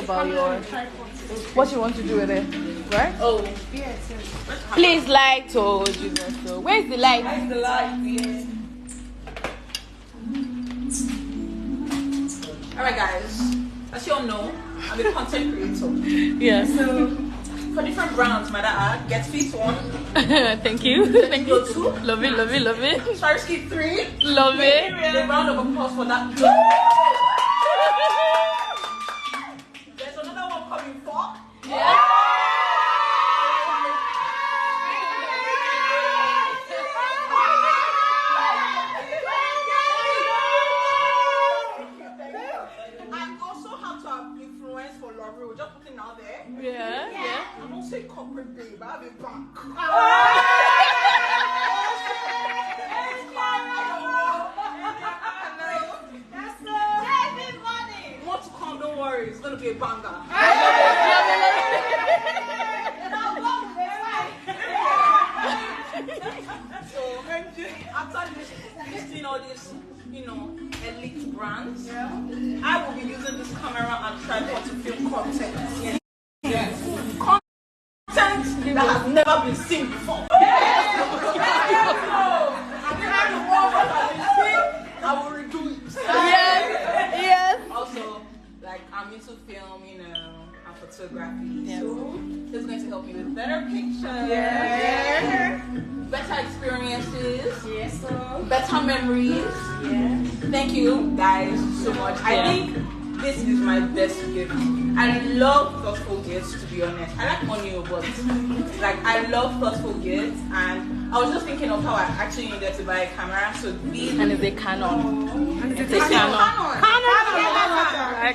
about your what you want to do with it, right? Oh, yes. Please light. Oh Jesus! So where's the light? where's the light? Yeah. Alright guys, as you all know, I'm a content creator. Yes. So for different brands, my dad gets feet 1. Thank you. Thank you. 2. Love it, love it, love it. Swarovski 3. Love it. A round of applause for that. There's another one coming 4. Yeah. Just putting out there. Yeah. I'm also a corporate babe. I have a bank. More to come, don't worry. It's gonna be a banger. So after listing all these, elite brands, I will be using this camera and tripod to film content. Yes. Content that has never been seen before. I will redo it. Yes. Also, I'm into filming and photography. So this is going to help me with better pictures. Better experiences. Yes. Better memories. Yes. Thank you guys so much. I think this is my best gift. I love thoughtful gifts, to be honest. I like money, but I love thoughtful gifts, and I was just thinking of how I actually needed to buy a camera. So and it's a Canon. It's a Canon. I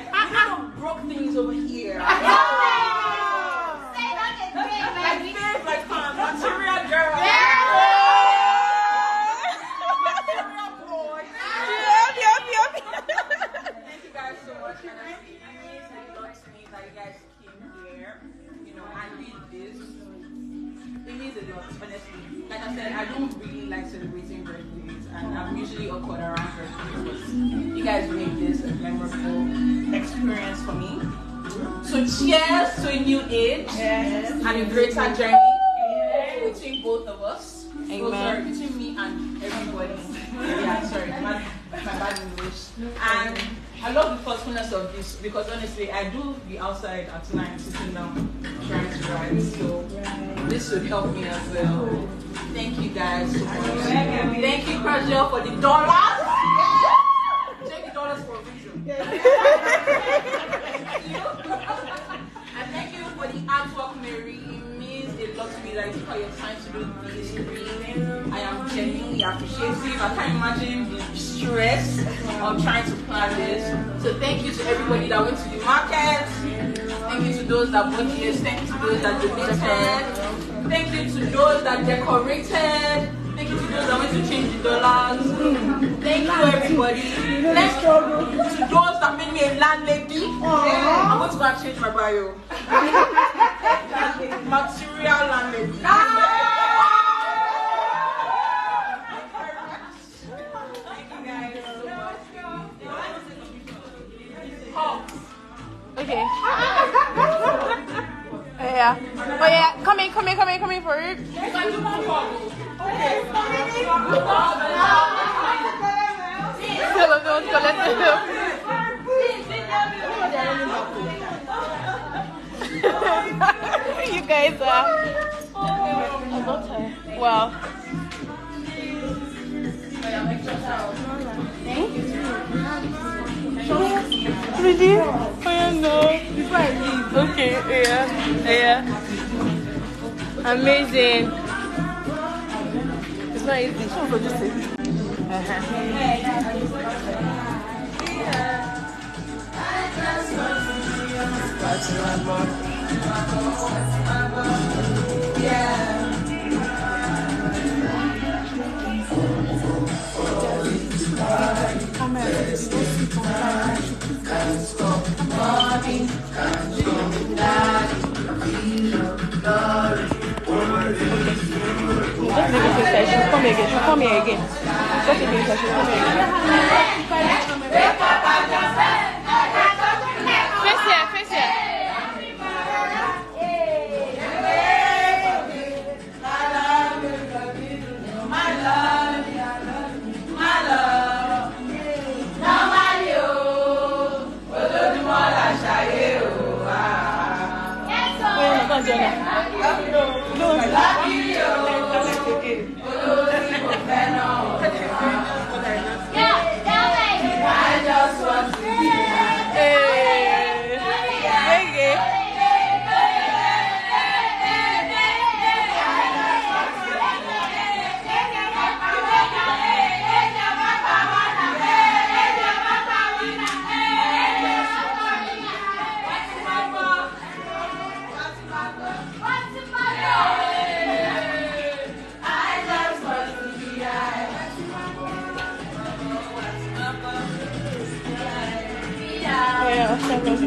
broke things over here. Material girl. Thank you guys so much. And it means a lot to me that you guys came here. I did this. It means a lot, honestly. Like I said, I don't really like celebrating birthdays, and I'm usually awkward around birthdays, but you guys made this a memorable experience for me. So cheers to a new age and a greater journey between both of us. Amen. Oh, sorry, between me and everybody. Sorry, my bad English. And I love the thoughtfulness of this because honestly, I do be outside at night sitting down trying to write. So this would help me as well. Thank you guys so much. Thank you, Pressure, for the dollars. Take the dollars for a reason. And thank you for the artwork, Mary. It means a lot to me that you took out your time to do this reading. I am genuinely appreciative. I can't imagine the stress of trying to plan this. So thank you to everybody that went to the market. Thank you to those that bought this. Thank you to those that donated. Thank you to those that decorated. Thank you to those that went to change the dollars. Thank you, everybody. Thank you to those that made me a landlady. I'm going to go and change my bio. Material landlady. Thank you guys so much. Okay. Yeah. Oh yeah. Come in for it. You can do one more. Okay. You guys are. Wow. Really? Oh yeah, no. Okay, yeah. Amazing. It's not easy. Show me just it. She'll come again. She'll come here again. Just in case she'll come here again. Face here.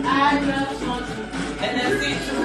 I just want to. And then see